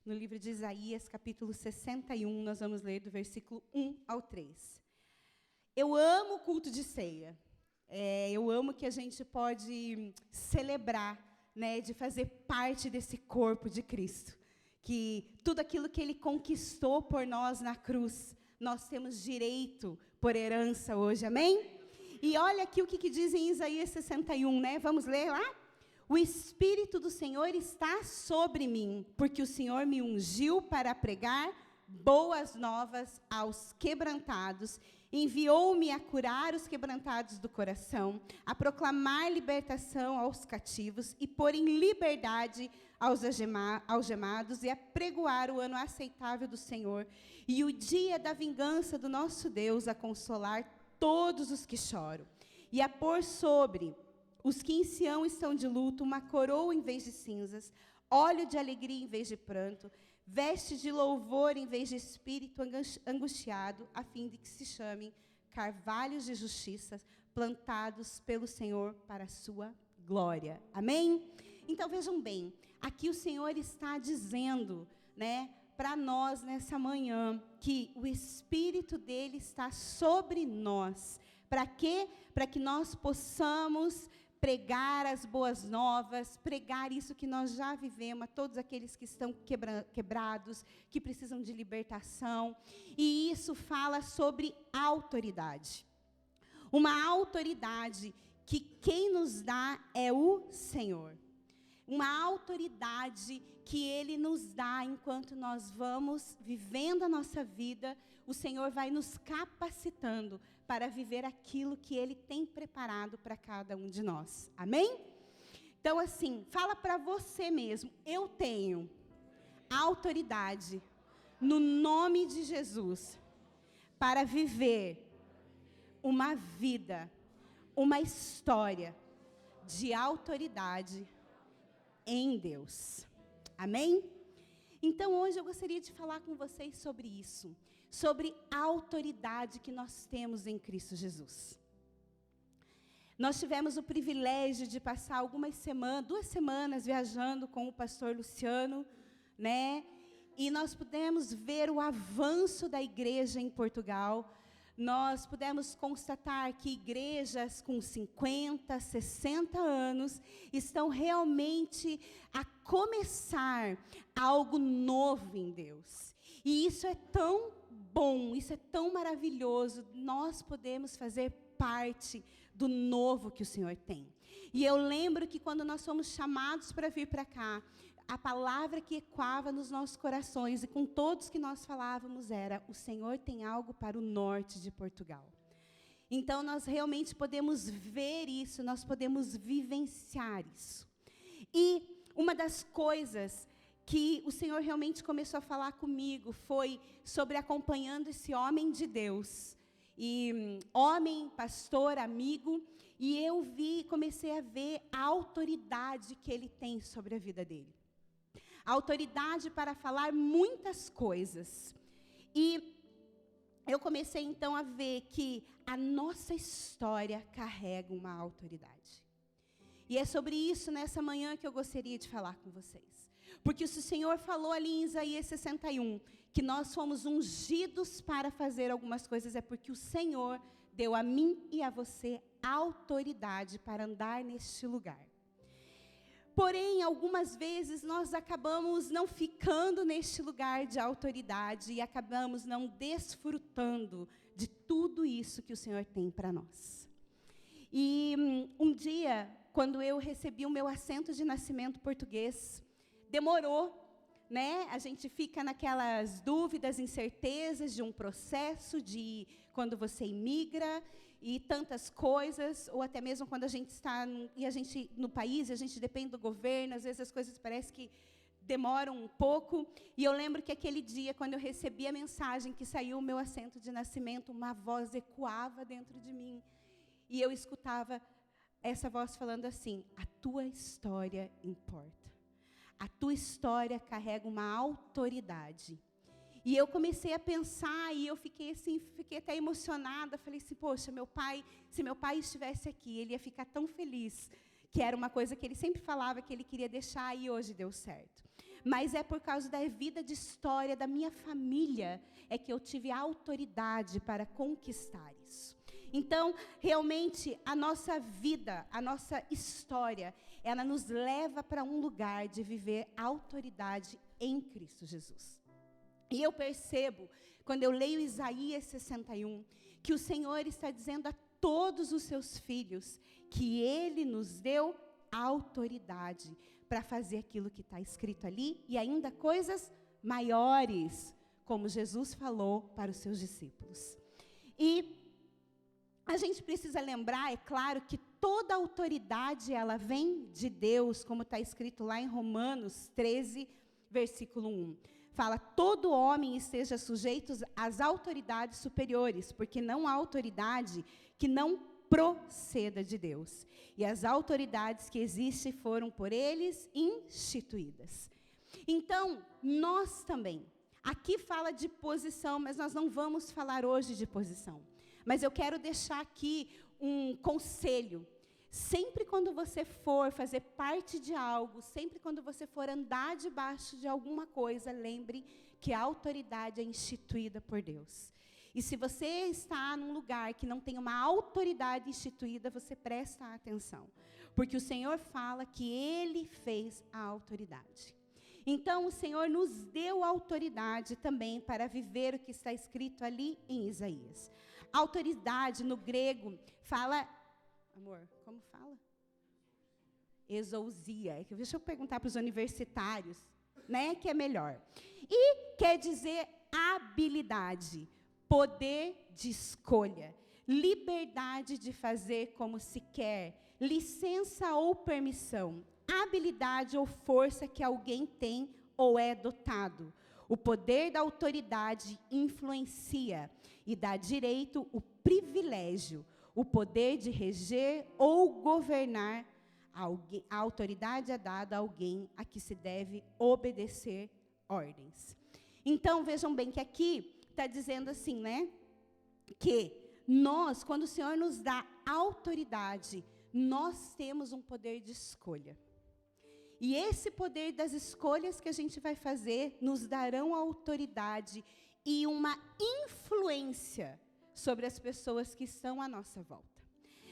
no livro de Isaías, capítulo 61, nós vamos ler do versículo 1 ao 3. Eu amo o culto de ceia. Eu amo que a gente pode celebrar, né, de fazer parte desse corpo de Cristo. Que tudo aquilo que Ele conquistou por nós na cruz, nós temos direito por herança hoje, amém? E olha aqui o que diz em Isaías 61, né? Vamos ler lá? O Espírito do Senhor está sobre mim, porque o Senhor me ungiu para pregar boas novas aos quebrantados, enviou-me a curar os quebrantados do coração, a proclamar libertação aos cativos e pôr em liberdade aos algemados e a pregoar o ano aceitável do Senhor e o dia da vingança do nosso Deus, a consolar todos os que choram e a pôr sobre os que em Sião estão de luto uma coroa em vez de cinzas, óleo de alegria em vez de pranto, veste de louvor em vez de espírito angustiado, a fim de que se chamem carvalhos de justiça, plantados pelo Senhor para a sua glória. Amém? Então, vejam bem, aqui o Senhor está dizendo, né, para nós nessa manhã, que o Espírito dele está sobre nós. Para quê? Para que nós possamos pregar as boas novas, pregar isso que nós já vivemos, a todos aqueles que estão quebrados, que precisam de libertação. E isso fala sobre autoridade. Uma autoridade que quem nos dá é o Senhor. Uma autoridade que Ele nos dá enquanto nós vamos vivendo a nossa vida, o Senhor vai nos capacitando para viver aquilo que Ele tem preparado para cada um de nós. Amém? Então, assim, fala para você mesmo, eu tenho autoridade no nome de Jesus para viver uma vida, uma história de autoridade em Deus. Amém? Então, hoje eu gostaria de falar com vocês sobre isso, sobre a autoridade que nós temos em Cristo Jesus. Nós tivemos o privilégio de passar duas semanas viajando com o pastor Luciano, né? E nós pudemos ver o avanço da igreja em Portugal. Nós pudemos constatar que igrejas com 50, 60 anos estão realmente a começar algo novo em Deus. E isso é tão bom, isso é tão maravilhoso, nós podemos fazer parte do novo que o Senhor tem. E eu lembro que quando nós fomos chamados para vir para cá, a palavra que ecoava nos nossos corações e com todos que nós falávamos era: o Senhor tem algo para o norte de Portugal. Então nós realmente podemos ver isso, nós podemos vivenciar isso. E uma das coisas que o Senhor realmente começou a falar comigo foi sobre acompanhando esse homem de Deus. E homem, pastor, amigo, e eu comecei a ver a autoridade que ele tem sobre a vida dele. A autoridade para falar muitas coisas. E eu comecei então a ver que a nossa história carrega uma autoridade. E é sobre isso nessa manhã que eu gostaria de falar com vocês. Porque se o Senhor falou ali em Isaías 61, que nós fomos ungidos para fazer algumas coisas, é porque o Senhor deu a mim e a você autoridade para andar neste lugar. Porém, algumas vezes nós acabamos não ficando neste lugar de autoridade e acabamos não desfrutando de tudo isso que o Senhor tem para nós. E um dia, quando eu recebi o meu assento de nascimento português, demorou, né? A gente fica naquelas dúvidas, incertezas de um processo, de quando você imigra e tantas coisas, ou até mesmo quando a gente está no país, a gente depende do governo, às vezes as coisas parecem que demoram um pouco. E eu lembro que aquele dia, quando eu recebi a mensagem que saiu o meu assento de nascimento, uma voz ecoava dentro de mim. E eu escutava essa voz falando assim: a tua história importa. A tua história carrega uma autoridade. E eu comecei a pensar, e eu fiquei até emocionada. Falei assim, poxa, se meu pai estivesse aqui, ele ia ficar tão feliz, que era uma coisa que ele sempre falava que ele queria deixar, e hoje deu certo. mas é por causa da vida de história da minha família, é que eu tive autoridade para conquistar isso. Então, realmente, a nossa vida, a nossa história, ela nos leva para um lugar de viver autoridade em Cristo Jesus. E eu percebo, quando eu leio Isaías 61, que o Senhor está dizendo a todos os seus filhos que Ele nos deu autoridade para fazer aquilo que está escrito ali e ainda coisas maiores, como Jesus falou para os seus discípulos. E a gente precisa lembrar, é claro, que toda autoridade ela vem de Deus, como está escrito lá em Romanos 13, versículo 1. Fala, todo homem esteja sujeito às autoridades superiores, porque não há autoridade que não proceda de Deus. E as autoridades que existem foram por eles instituídas. Então, nós também, aqui fala de posição, mas nós não vamos falar hoje de posição. Mas eu quero deixar aqui um conselho. Sempre quando você for fazer parte de algo, sempre quando você for andar debaixo de alguma coisa, lembre que a autoridade é instituída por Deus. E se você está num lugar que não tem uma autoridade instituída, você presta atenção. Porque o Senhor fala que Ele fez a autoridade. Então, o Senhor nos deu autoridade também para viver o que está escrito ali em Isaías. Autoridade, no grego, fala... Amor, como fala? Exousia. Deixa eu perguntar para os universitários, né, que é melhor. E quer dizer habilidade, poder de escolha, liberdade de fazer como se quer, licença ou permissão, habilidade ou força que alguém tem ou é dotado. O poder da autoridade influencia e dá direito o privilégio, o poder de reger ou governar. A autoridade é dada a alguém a que se deve obedecer ordens. Então, vejam bem que aqui está dizendo assim, né? Que nós, quando o Senhor nos dá autoridade, nós temos um poder de escolha. E esse poder das escolhas que a gente vai fazer nos darão autoridade e uma influência sobre as pessoas que estão à nossa volta.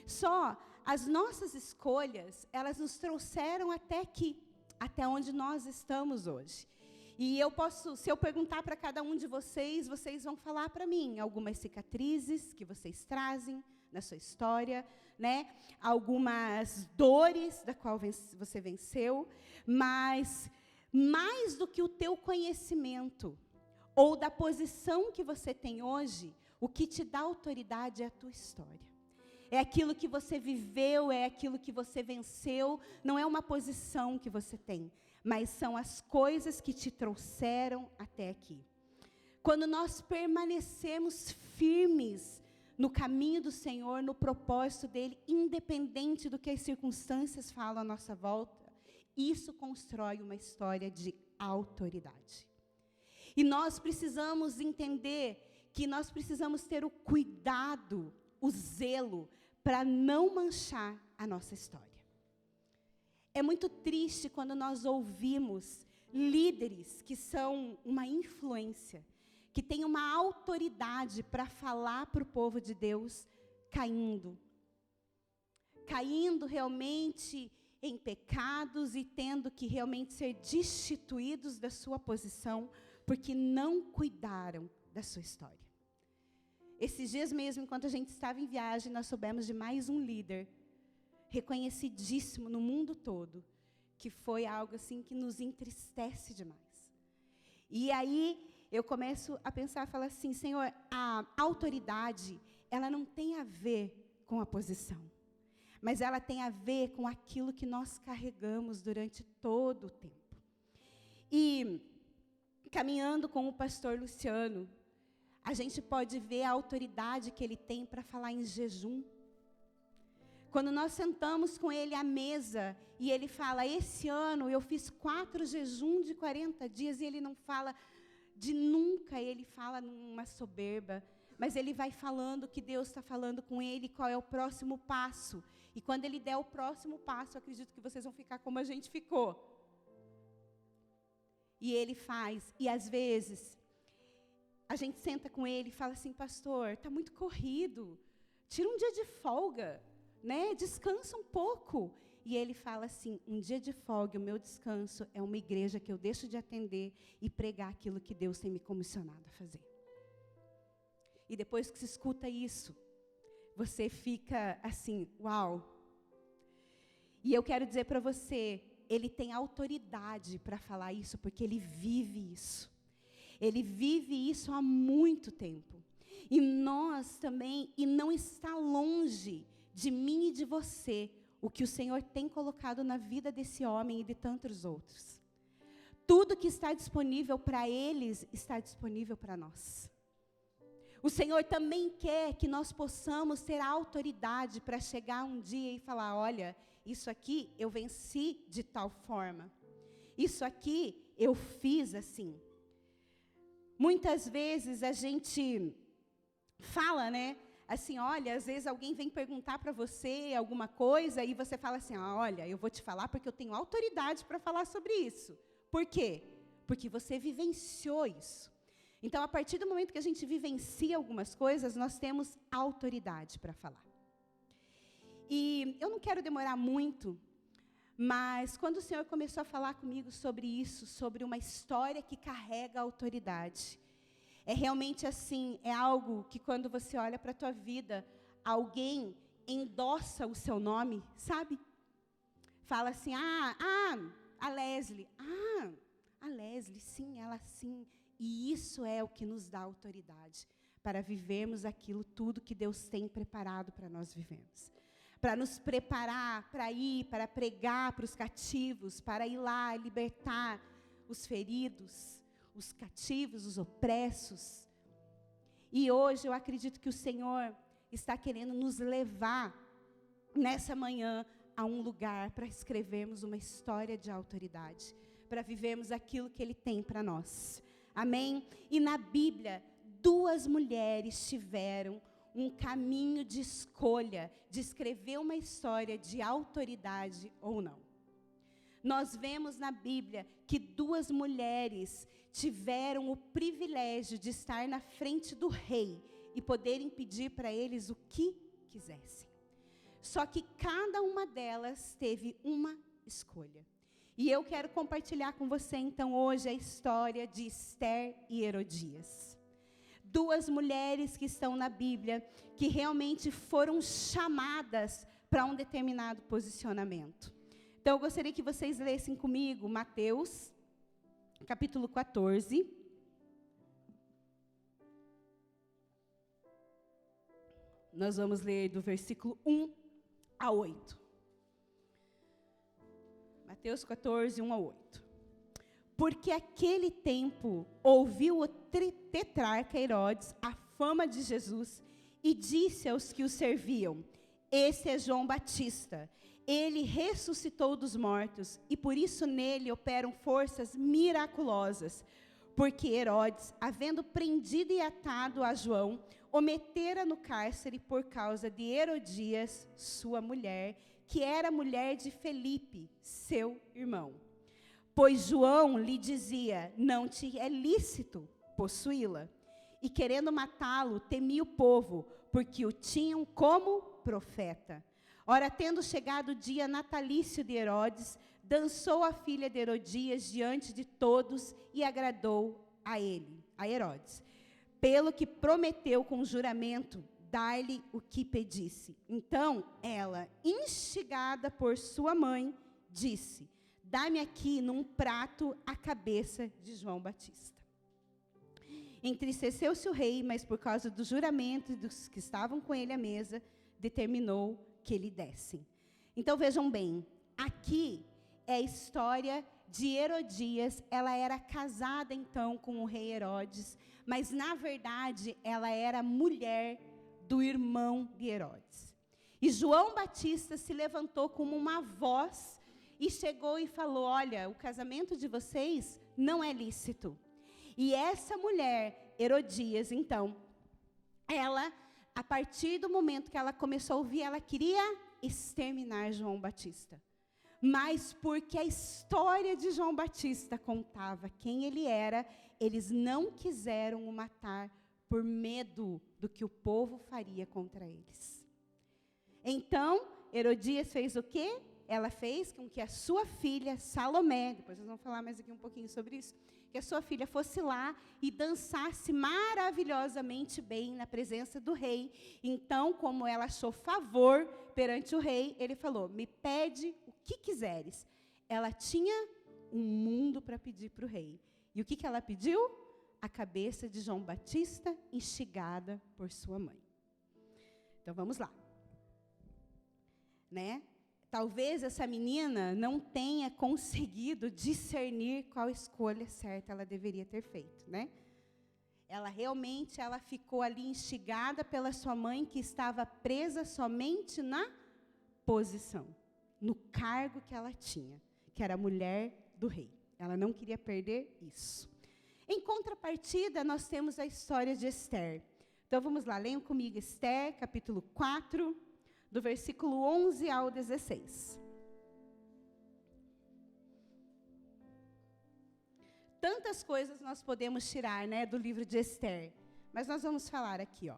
Só as nossas escolhas, elas nos trouxeram até aqui, até onde nós estamos hoje. E eu posso, se eu perguntar para cada um de vocês, vocês vão falar para mim algumas cicatrizes que vocês trazem na sua história, né? Algumas dores da qual você venceu, mas mais do que o teu conhecimento ou da posição que você tem hoje, o que te dá autoridade é a tua história. É aquilo que você viveu, é aquilo que você venceu, não é uma posição que você tem, mas são as coisas que te trouxeram até aqui. Quando nós permanecemos firmes no caminho do Senhor, no propósito dEle, independente do que as circunstâncias falam à nossa volta, isso constrói uma história de autoridade. E nós precisamos entender que nós precisamos ter o cuidado, o zelo, para não manchar a nossa história. É muito triste quando nós ouvimos líderes que são uma influência, que têm uma autoridade para falar para o povo de Deus, caindo realmente em pecados e tendo que realmente ser destituídos da sua posição, porque não cuidaram da sua história. Esses dias mesmo, enquanto a gente estava em viagem, nós soubemos de mais um líder, reconhecidíssimo no mundo todo, que foi algo assim que nos entristece demais. E aí eu começo a pensar, falar assim, Senhor, a autoridade, ela não tem a ver com a posição, mas ela tem a ver com aquilo que nós carregamos durante todo o tempo. E caminhando com o pastor Luciano, a gente pode ver a autoridade que ele tem para falar em jejum. Quando nós sentamos com ele à mesa, e ele fala, esse ano eu fiz 4 jejuns de 40 dias, e ele não fala de nunca, ele fala numa soberba, mas ele vai falando que Deus está falando com ele, qual é o próximo passo. E quando ele der o próximo passo, eu acredito que vocês vão ficar como a gente ficou. E ele faz. E às vezes, a gente senta com ele e fala assim, pastor, está muito corrido. Tira um dia de folga, né? Descansa um pouco. E ele fala assim, um dia de folga, o meu descanso é uma igreja que eu deixo de atender e pregar aquilo que Deus tem me comissionado a fazer. E depois que você escuta isso, você fica assim, uau. E eu quero dizer para você, ele tem autoridade para falar isso, porque ele vive isso. Ele vive isso há muito tempo. E nós também, e não está longe de mim e de você, o que o Senhor tem colocado na vida desse homem e de tantos outros. Tudo que está disponível para eles, está disponível para nós. O Senhor também quer que nós possamos ter a autoridade para chegar um dia e falar, olha, isso aqui eu venci de tal forma. Isso aqui eu fiz assim. Muitas vezes a gente fala, né? Assim, olha, às vezes alguém vem perguntar para você alguma coisa e você fala assim, olha, eu vou te falar porque eu tenho autoridade para falar sobre isso. Por quê? Porque você vivenciou isso. Então, a partir do momento que a gente vivencia algumas coisas, nós temos autoridade para falar. E eu não quero demorar muito, mas quando o Senhor começou a falar comigo sobre isso, sobre uma história que carrega autoridade, é realmente assim, é algo que quando você olha para a tua vida, alguém endossa o seu nome, sabe? Fala assim, a Leslie, a Leslie, sim, ela sim. E isso é o que nos dá autoridade para vivermos aquilo tudo que Deus tem preparado para nós vivermos. Para nos preparar, para ir, para pregar para os cativos, para ir lá libertar os feridos, os cativos, os opressos. E hoje eu acredito que o Senhor está querendo nos levar nessa manhã a um lugar para escrevermos uma história de autoridade, para vivermos aquilo que Ele tem para nós. Amém? E na Bíblia, 2 mulheres tiveram um caminho de escolha, de escrever uma história de autoridade ou não. Nós vemos na Bíblia que 2 mulheres tiveram o privilégio de estar na frente do rei e poderem pedir para eles o que quisessem. Só que cada uma delas teve uma escolha. E eu quero compartilhar com você, então, hoje a história de Esther e Herodias. 2 mulheres que estão na Bíblia, que realmente foram chamadas para um determinado posicionamento. Então, eu gostaria que vocês lessem comigo Mateus, capítulo 14. Nós vamos ler do versículo 1 a 8. Mateus 14, 1 a 8. Porque aquele tempo ouviu o tetrarca Herodes a fama de Jesus e disse aos que o serviam, esse é João Batista, ele ressuscitou dos mortos e por isso nele operam forças miraculosas. Porque Herodes, havendo prendido e atado a João, o metera no cárcere por causa de Herodias, sua mulher, que era mulher de Felipe, seu irmão. Pois João lhe dizia, não te é lícito possuí-la. E querendo matá-lo, temia o povo, porque o tinham como profeta. Ora, tendo chegado o dia natalício de Herodes, dançou a filha de Herodias diante de todos e agradou a ele, a Herodes. Pelo que prometeu com juramento, dar-lhe o que pedisse. Então, ela, instigada por sua mãe, disse, dá-me aqui num prato a cabeça de João Batista. Entristeceu-se o rei, mas por causa do juramento dos que estavam com ele à mesa, determinou que lhe dessem. Então, vejam bem, aqui é a história de Herodias. Ela era casada, então, com o rei Herodes, mas, na verdade, ela era mulher do irmão de Herodes. E João Batista se levantou como uma voz e chegou e falou, olha, o casamento de vocês não é lícito. E essa mulher, Herodias, então, ela, a partir do momento que ela começou a ouvir, ela queria exterminar João Batista. mas porque a história de João Batista contava quem ele era, eles não quiseram o matar por medo do que o povo faria contra eles. Então, Herodias fez o quê? Ela fez com que a sua filha, Salomé, depois nós vamos falar mais aqui um pouquinho sobre isso, que a sua filha fosse lá e dançasse maravilhosamente bem na presença do rei. Então, como ela achou favor perante o rei, ele falou, me pede o que quiseres. Ela tinha um mundo para pedir para o rei. E o que ela pediu? A cabeça de João Batista, instigada por sua mãe. Então, vamos lá. Né? Talvez essa menina não tenha conseguido discernir qual escolha certa ela deveria ter feito, né? Ela ficou ali instigada pela sua mãe, que estava presa somente na posição, no cargo que ela tinha, que era mulher do rei. Ela não queria perder isso. Em contrapartida, nós temos a história de Esther. Então, vamos lá, leiam comigo Esther, capítulo 4, do versículo 11 ao 16. Tantas coisas nós podemos tirar, né, do livro de Esther, mas nós vamos falar aqui, ó.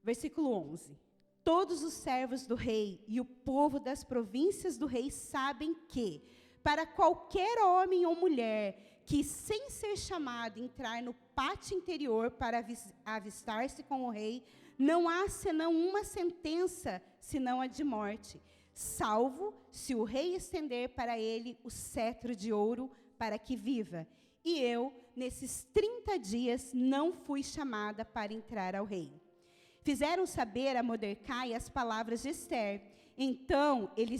Versículo 11. Todos os servos do rei e o povo das províncias do rei sabem que, para qualquer homem ou mulher que, sem ser chamado, entrar no pátio interior para avistar-se com o rei, não há senão uma sentença, senão a de morte, salvo se o rei estender para ele o cetro de ouro para que viva. E eu, nesses 30 dias, não fui chamada para entrar ao rei. Fizeram saber a Mordecai as palavras de Esther. Então, ele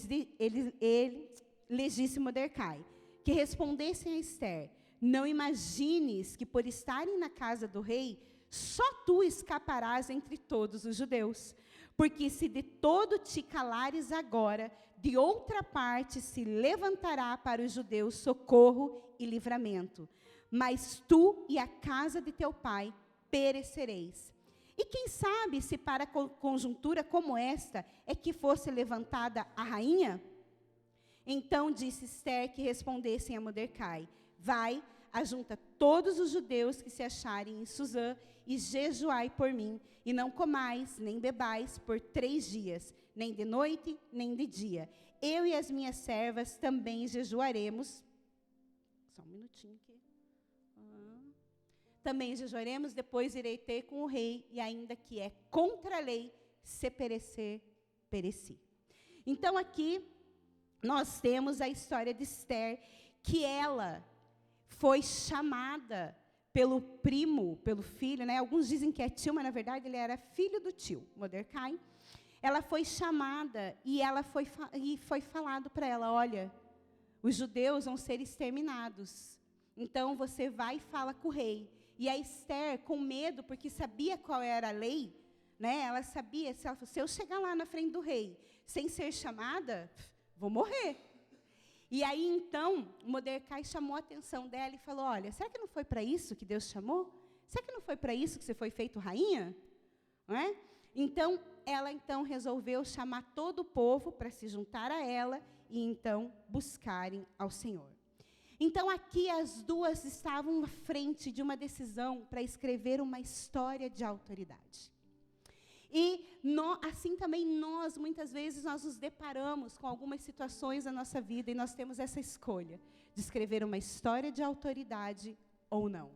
lhes disse Mordecai, que respondessem a Esther, não imagines que por estarem na casa do rei, só tu escaparás entre todos os judeus. Porque se de todo te calares agora, de outra parte se levantará para os judeus socorro e livramento. Mas tu e a casa de teu pai perecereis. E quem sabe se para conjuntura como esta é que fosse levantada a rainha? Então disse Esther que respondessem a Mordecai, vai, ajunta todos os judeus que se acharem em Suzã e jejuai por mim, e não comais, nem bebais por 3 dias, nem de noite, nem de dia. Eu e as minhas servas também jejuaremos. Só um minutinho aqui. Também jejuaremos, depois irei ter com o rei, e ainda que é contra a lei, se perecer, pereci. Então aqui, nós temos a história de Esther, que ela foi chamada pelo primo, pelo filho, né? Alguns dizem que é tio, mas na verdade ele era filho do tio, Mordecai. Ela foi chamada e foi falado para ela, olha, os judeus vão ser exterminados. Então você vai e fala com o rei. E a Esther, com medo, porque sabia qual era a lei, né? Ela sabia, se eu chegar lá na frente do rei, sem ser chamada, vou morrer. E aí, então, Mordecai chamou a atenção dela e falou, olha, será que não foi para isso que Deus chamou? Será que não foi para isso que você foi feito rainha? Não é? Então, ela resolveu chamar todo o povo para se juntar a ela e, então, buscarem ao Senhor. Então, aqui as duas estavam à frente de uma decisão para escrever uma história de autoridade. E assim também nós, muitas vezes, nós nos deparamos com algumas situações na nossa vida e nós temos essa escolha de escrever uma história de autoridade ou não.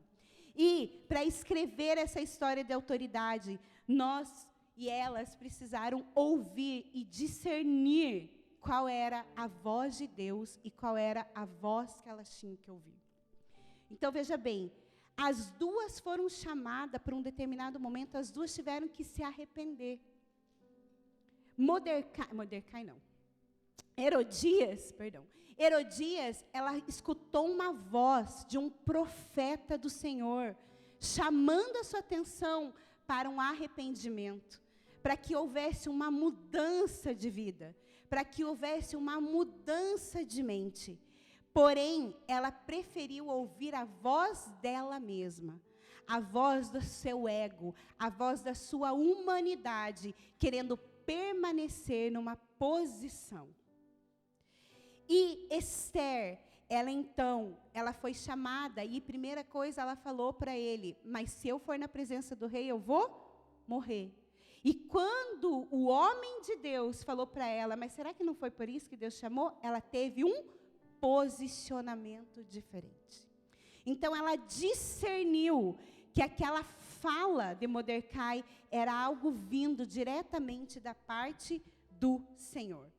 E, para escrever essa história de autoridade, nós e elas precisaram ouvir e discernir qual era a voz de Deus e qual era a voz que elas tinham que ouvir. Então, veja bem, as duas foram chamadas para um determinado momento, as duas tiveram que se arrepender. Herodias, ela escutou uma voz de um profeta do Senhor, chamando a sua atenção para um arrependimento, para que houvesse uma mudança de vida, para que houvesse uma mudança de mente. Porém, ela preferiu ouvir a voz dela mesma, a voz do seu ego, a voz da sua humanidade, querendo permanecer numa posição. E Esther, ela foi chamada, e primeira coisa ela falou para ele, mas se eu for na presença do rei, eu vou morrer. E quando o homem de Deus falou para ela, mas será que não foi por isso que Deus chamou? Ela teve um posicionamento diferente. Então ela discerniu que aquela fala de Mordecai era algo vindo diretamente da parte do Senhor.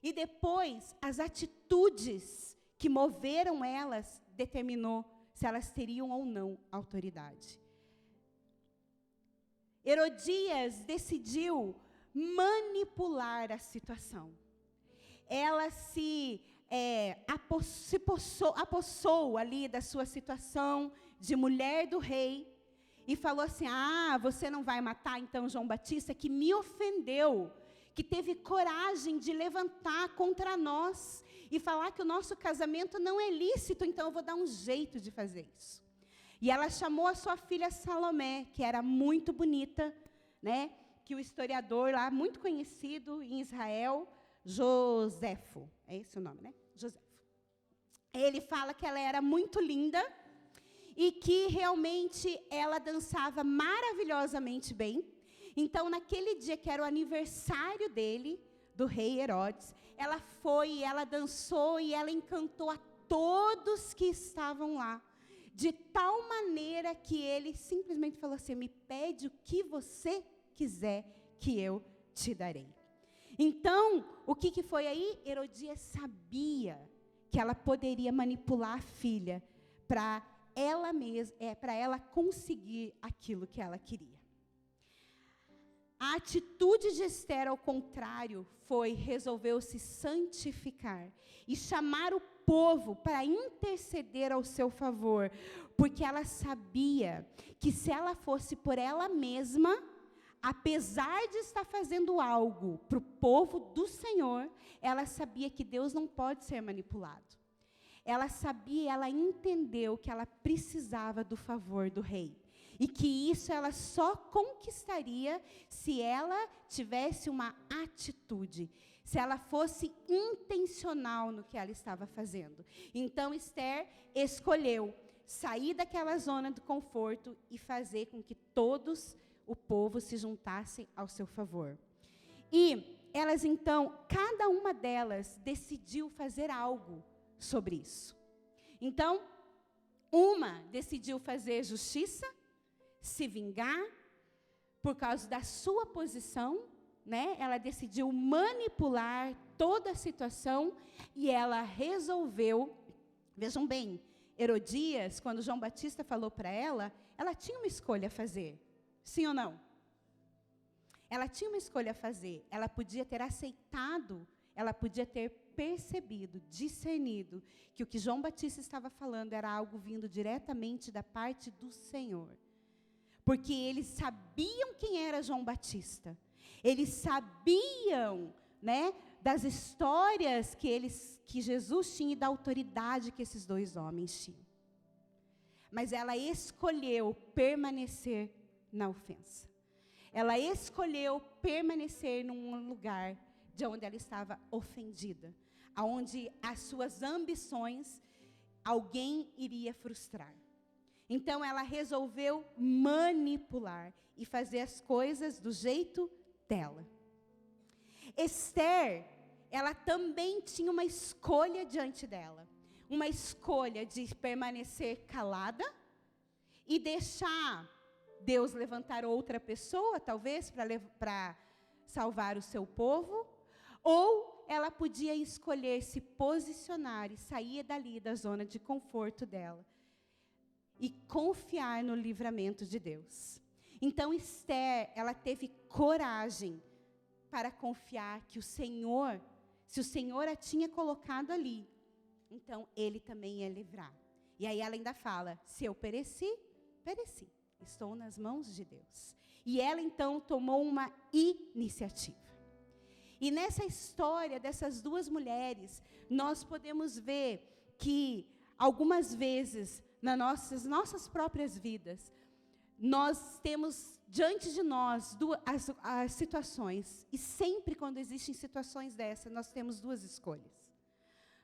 E depois, as atitudes que moveram elas, determinou se elas teriam ou não autoridade. Herodias decidiu manipular a situação. Ela se apossou ali da sua situação de mulher do rei e falou assim, você não vai matar então João Batista, que me ofendeu, que teve coragem de levantar contra nós e falar que o nosso casamento não é lícito, então eu vou dar um jeito de fazer isso. E ela chamou a sua filha Salomé, que era muito bonita, né? Que o historiador lá, muito conhecido em Israel, Joséfo, é esse o nome, né? Joséfo. Ele fala que ela era muito linda e que realmente ela dançava maravilhosamente bem. Então, naquele dia que era o aniversário dele, do rei Herodes, ela foi e ela dançou e ela encantou a todos que estavam lá. De tal maneira que ele simplesmente falou assim, me pede o que você quiser que eu te darei. Então, o que foi aí? Herodias sabia que ela poderia manipular a filha para ela mesma, para ela conseguir aquilo que ela queria. A atitude de Esther, ao contrário, resolveu se santificar e chamar o povo para interceder ao seu favor, porque ela sabia que se ela fosse por ela mesma, apesar de estar fazendo algo para o povo do Senhor, ela sabia que Deus não pode ser manipulado. Ela sabia, ela entendeu que ela precisava do favor do rei. E que isso ela só conquistaria se ela tivesse uma atitude, se ela fosse intencional no que ela estava fazendo. Então, Esther escolheu sair daquela zona de conforto e fazer com que todos o povo se juntassem ao seu favor. E elas, então, cada uma delas decidiu fazer algo sobre isso. Então, uma decidiu fazer justiça, se vingar, por causa da sua posição, né? Ela decidiu manipular toda a situação e ela resolveu, vejam bem, Herodias, quando João Batista falou para ela tinha uma escolha a fazer, sim ou não? Ela tinha uma escolha a fazer, ela podia ter aceitado, ela podia ter percebido, discernido, que o que João Batista estava falando era algo vindo diretamente da parte do Senhor. Porque eles sabiam quem era João Batista. Eles sabiam, né, das histórias que Jesus tinha e da autoridade que esses dois homens tinham. Mas ela escolheu permanecer na ofensa. Ela escolheu permanecer num lugar de onde ela estava ofendida, onde as suas ambições alguém iria frustrar. Então, ela resolveu manipular e fazer as coisas do jeito dela. Esther, ela também tinha uma escolha diante dela. Uma escolha de permanecer calada e deixar Deus levantar outra pessoa, talvez, para salvar o seu povo. Ou ela podia escolher se posicionar e sair dali da zona de conforto dela. E confiar no livramento de Deus. Então, Esther, ela teve coragem para confiar que o Senhor, se o Senhor a tinha colocado ali, então Ele também ia livrar. E aí ela ainda fala, se eu pereci, pereci. Estou nas mãos de Deus. E ela, então, tomou uma iniciativa. E nessa história dessas duas mulheres, nós podemos ver que, algumas vezes, nas nossas próprias vidas, nós temos diante de nós as situações. E sempre quando existem situações dessas, nós temos duas escolhas.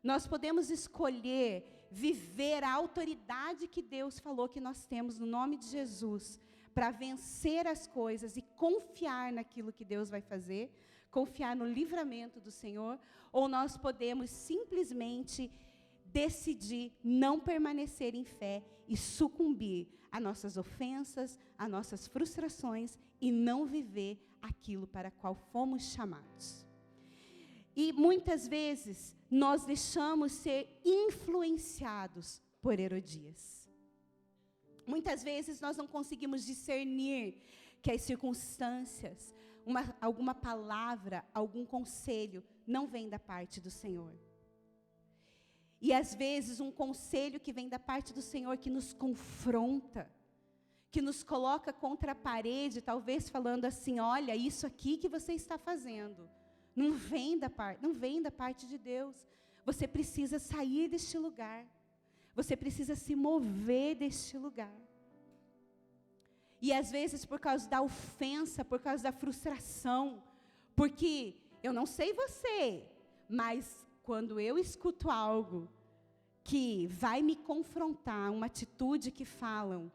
Nós podemos escolher viver a autoridade que Deus falou que nós temos no nome de Jesus, para vencer as coisas e confiar naquilo que Deus vai fazer, confiar no livramento do Senhor, ou nós podemos simplesmente decidir não permanecer em fé e sucumbir a nossas ofensas, a nossas frustrações e não viver aquilo para qual fomos chamados. E muitas vezes nós deixamos ser influenciados por Herodias. Muitas vezes nós não conseguimos discernir que as circunstâncias, alguma palavra, algum conselho não vem da parte do Senhor. E às vezes um conselho que vem da parte do Senhor que nos confronta, que nos coloca contra a parede, talvez falando assim, olha, isso aqui que você está fazendo, não vem da parte de Deus. Você precisa sair deste lugar. Você precisa se mover deste lugar. E às vezes por causa da ofensa, por causa da frustração, porque eu não sei você, mas quando eu escuto algo que vai me confrontar, uma atitude que falam,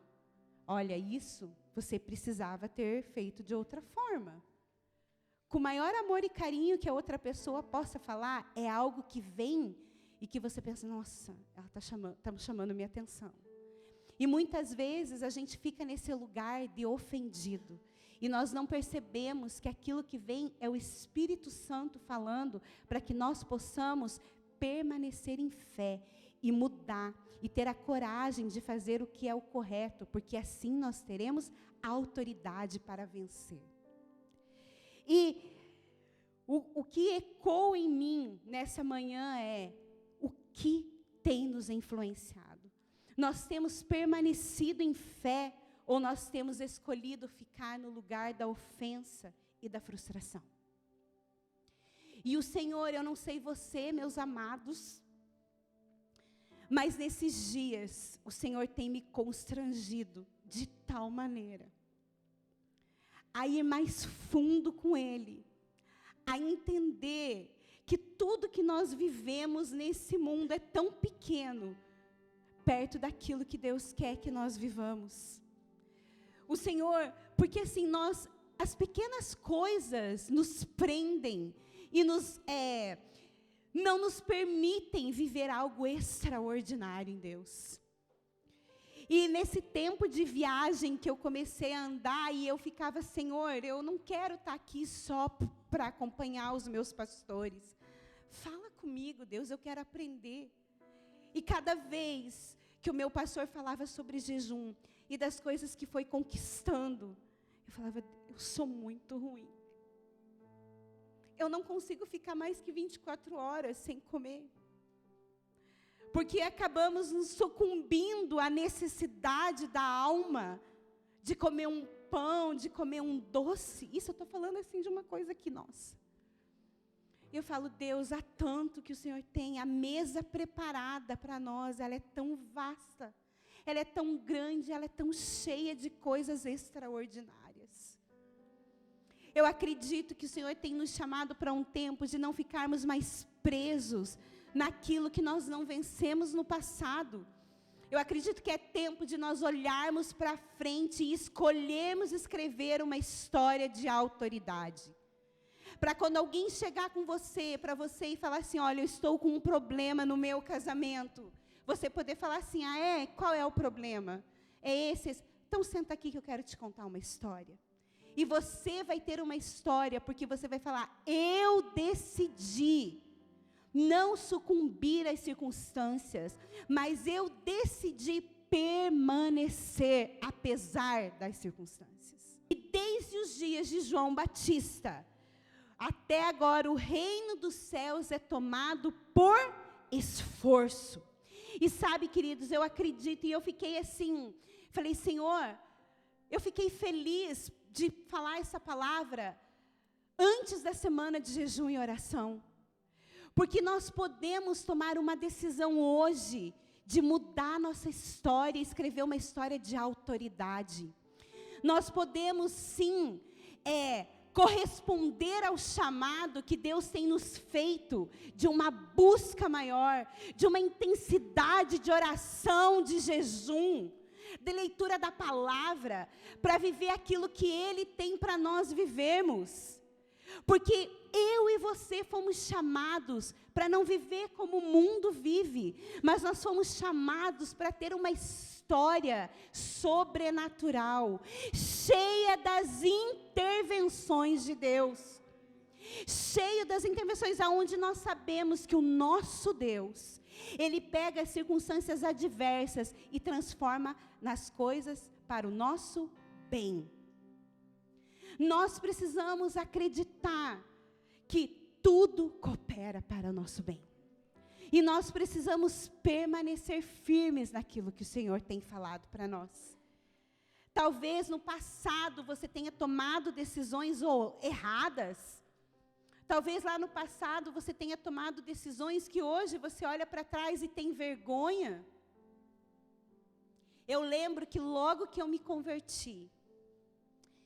olha, isso você precisava ter feito de outra forma. Com o maior amor e carinho que a outra pessoa possa falar, é algo que vem e que você pensa, nossa, ela está chamando minha atenção. E muitas vezes a gente fica nesse lugar de ofendido. E nós não percebemos que aquilo que vem é o Espírito Santo falando para que nós possamos permanecer em fé e mudar e ter a coragem de fazer o que é o correto, porque assim nós teremos autoridade para vencer. E o que ecoa em mim nessa manhã é o que tem nos influenciado. Nós temos permanecido em fé ou nós temos escolhido ficar no lugar da ofensa e da frustração? E o Senhor, eu não sei você, meus amados, mas nesses dias o Senhor tem me constrangido de tal maneira a ir mais fundo com Ele, a entender que tudo que nós vivemos nesse mundo é tão pequeno, perto daquilo que Deus quer que nós vivamos. O Senhor, porque assim, as pequenas coisas nos prendem e não nos permitem viver algo extraordinário em Deus. E nesse tempo de viagem que eu comecei a andar e eu ficava, Senhor, eu não quero estar aqui só para acompanhar os meus pastores. Fala comigo, Deus, eu quero aprender. E cada vez que o meu pastor falava sobre jejum e das coisas que foi conquistando, eu falava, eu sou muito ruim. Eu não consigo ficar mais que 24 horas sem comer. Porque acabamos nos sucumbindo à necessidade da alma de comer um pão, de comer um doce. Isso eu estou falando assim de uma coisa aqui nossa. Eu falo, Deus, há tanto que o Senhor tem, a mesa preparada para nós, ela é tão vasta, ela é tão grande, ela é tão cheia de coisas extraordinárias. Eu acredito que o Senhor tem nos chamado para um tempo de não ficarmos mais presos naquilo que nós não vencemos no passado. Eu acredito que é tempo de nós olharmos para frente e escolhermos escrever uma história de autoridade. Para quando alguém chegar com você, para você e falar assim, olha, eu estou com um problema no meu casamento, você poder falar assim, qual é o problema? É esse. Então senta aqui que eu quero te contar uma história. E você vai ter uma história, porque você vai falar, eu decidi não sucumbir às circunstâncias, mas eu decidi permanecer apesar das circunstâncias. E desde os dias de João Batista, até agora o reino dos céus é tomado por esforço. E sabe, queridos, eu acredito, e eu fiquei assim, falei, Senhor, eu fiquei feliz de falar essa palavra antes da semana de jejum e oração. Porque nós podemos tomar uma decisão hoje de mudar nossa história e escrever uma história de autoridade. Nós podemos, sim, corresponder ao chamado que Deus tem nos feito, de uma busca maior, de uma intensidade de oração, de jejum, de leitura da palavra, para viver aquilo que Ele tem para nós vivermos. Porque eu e você fomos chamados para não viver como o mundo vive, mas nós fomos chamados para ter uma história sobrenatural, cheia das intervenções de Deus, cheio das intervenções aonde nós sabemos que o nosso Deus, Ele pega as circunstâncias adversas e transforma nas coisas para o nosso bem. Nós precisamos acreditar que tudo coopera para o nosso bem. E nós precisamos permanecer firmes naquilo que o Senhor tem falado para nós. Talvez no passado você tenha tomado decisões erradas. Talvez lá no passado você tenha tomado decisões que hoje você olha para trás e tem vergonha. Eu lembro que logo que eu me converti,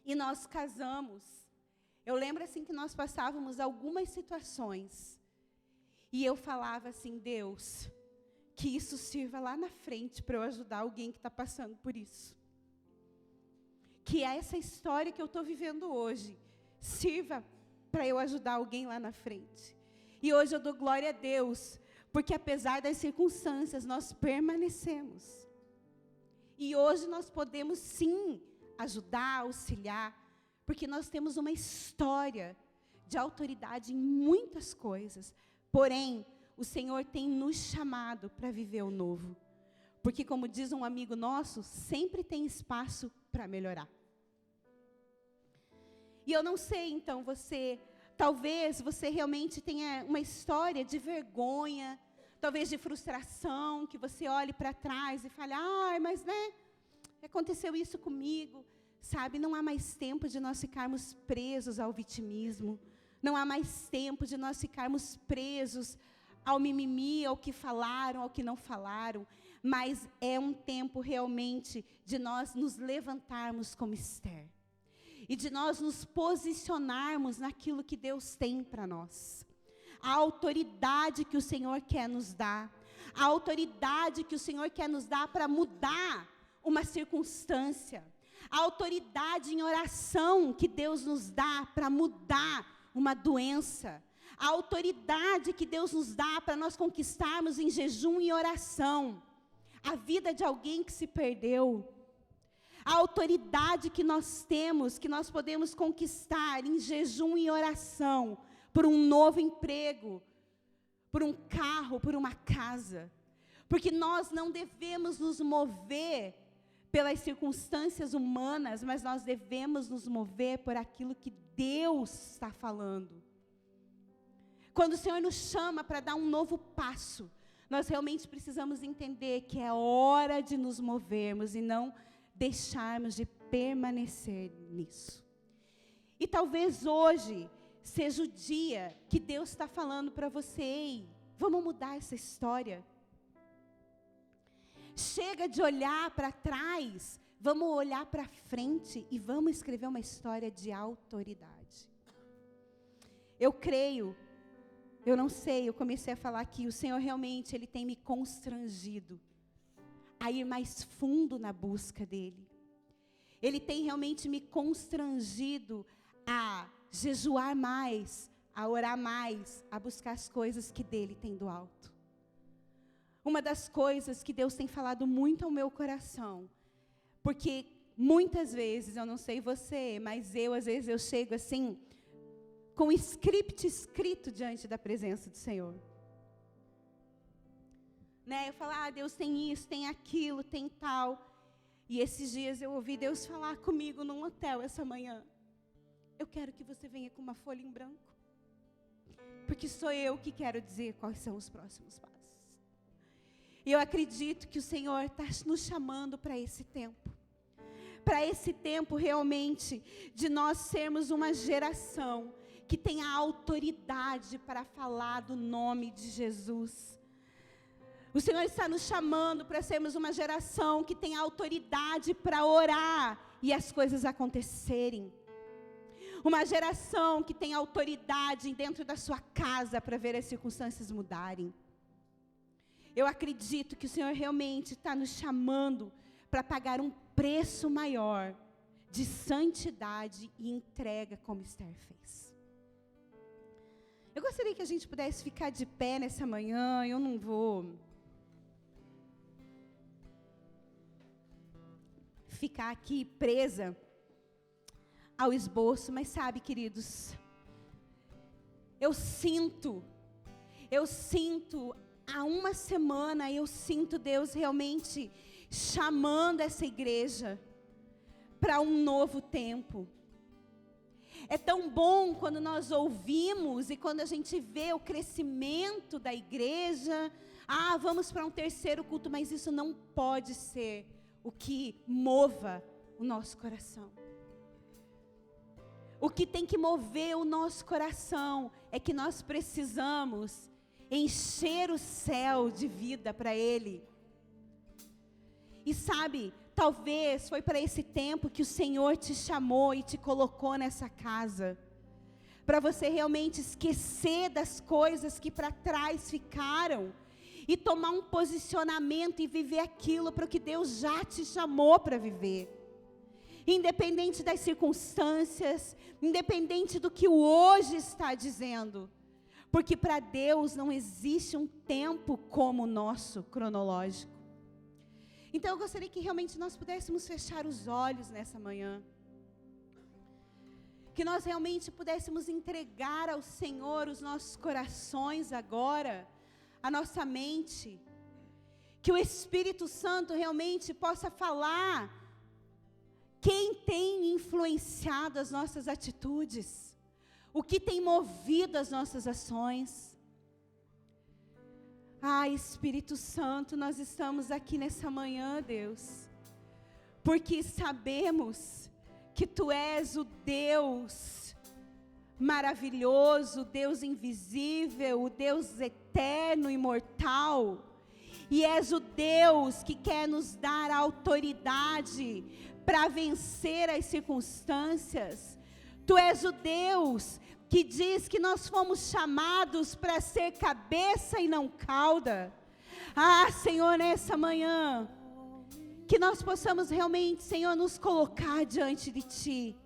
e nós casamos, eu lembro assim que nós passávamos algumas situações, e eu falava assim, Deus, que isso sirva lá na frente para eu ajudar alguém que está passando por isso. Que essa história que eu estou vivendo hoje, sirva para eu ajudar alguém lá na frente. E hoje eu dou glória a Deus, porque apesar das circunstâncias, nós permanecemos. E hoje nós podemos sim ajudar, auxiliar, porque nós temos uma história de autoridade em muitas coisas. Porém, o Senhor tem nos chamado para viver o novo. Porque, como diz um amigo nosso, sempre tem espaço para melhorar. E eu não sei, então, talvez você realmente tenha uma história de vergonha, talvez de frustração, que você olhe para trás e fale, mas aconteceu isso comigo. Sabe, não há mais tempo de nós ficarmos presos ao vitimismo. Não há mais tempo de nós ficarmos presos ao mimimi, ao que falaram, ao que não falaram. Mas é um tempo realmente de nós nos levantarmos como Esther. E de nós nos posicionarmos naquilo que Deus tem para nós. A autoridade que o Senhor quer nos dar. A autoridade que o Senhor quer nos dar para mudar uma circunstância. A autoridade em oração que Deus nos dá para mudar uma doença. A autoridade que Deus nos dá para nós conquistarmos em jejum e oração a vida de alguém que se perdeu. A autoridade que nós temos, que nós podemos conquistar em jejum e oração por um novo emprego, por um carro, por uma casa. Porque nós não devemos nos mover pelas circunstâncias humanas, mas nós devemos nos mover por aquilo que Deus está falando. Quando o Senhor nos chama para dar um novo passo, nós realmente precisamos entender que é hora de nos movermos e não deixarmos de permanecer nisso. E talvez hoje seja o dia que Deus está falando para você, ei, vamos mudar essa história. Chega de olhar para trás, vamos olhar para frente e vamos escrever uma história de autoridade. Eu creio, eu não sei, eu comecei a falar que o Senhor realmente, Ele tem me constrangido a ir mais fundo na busca dEle. Ele tem realmente me constrangido a jejuar mais, a orar mais, a buscar as coisas que dEle tem do alto. Uma das coisas que Deus tem falado muito ao meu coração, porque muitas vezes, eu não sei você, mas às vezes eu chego assim, com o script escrito diante da presença do Senhor. Eu falo, Deus tem isso, tem aquilo, tem tal. E esses dias eu ouvi Deus falar comigo num hotel essa manhã. Eu quero que você venha com uma folha em branco. Porque sou eu que quero dizer quais são os próximos passos. E eu acredito que o Senhor está nos chamando para esse tempo. Para esse tempo realmente de nós sermos uma geração que tenha autoridade para falar do nome de Jesus. O Senhor está nos chamando para sermos uma geração que tenha autoridade para orar e as coisas acontecerem. uma geração que tem autoridade dentro da sua casa para ver as circunstâncias mudarem. Eu acredito que o Senhor realmente está nos chamando para pagar um preço maior de santidade e entrega, como Esther fez. Eu gostaria que a gente pudesse ficar de pé nessa manhã. Eu não vou ficar aqui presa ao esboço, mas sabe, queridos, eu sinto, há uma semana, eu sinto Deus realmente chamando essa igreja para um novo tempo. É tão bom quando nós ouvimos e quando a gente vê o crescimento da igreja. Vamos para um terceiro culto, mas isso não pode ser o que mova o nosso coração. O que tem que mover o nosso coração é que nós precisamos encher o céu de vida para Ele. E sabe, talvez foi para esse tempo que o Senhor te chamou e te colocou nessa casa, para você realmente esquecer das coisas que para trás ficaram, e tomar um posicionamento e viver aquilo para o que Deus já te chamou para viver. Independente das circunstâncias, independente do que o hoje está dizendo. Porque para Deus não existe um tempo como o nosso, cronológico. Então eu gostaria que realmente nós pudéssemos fechar os olhos nessa manhã. Que nós realmente pudéssemos entregar ao Senhor os nossos corações agora, a nossa mente, que o Espírito Santo realmente possa falar quem tem influenciado as nossas atitudes, o que tem movido as nossas ações. Espírito Santo, nós estamos aqui nessa manhã, Deus, porque sabemos que Tu és o Deus maravilhoso, o Deus invisível, o Deus eterno, imortal, e és o Deus que quer nos dar a autoridade para vencer as circunstâncias. Tu és o Deus que diz que nós fomos chamados para ser cabeça e não cauda. Senhor, nessa manhã, que nós possamos realmente, Senhor, nos colocar diante de Ti,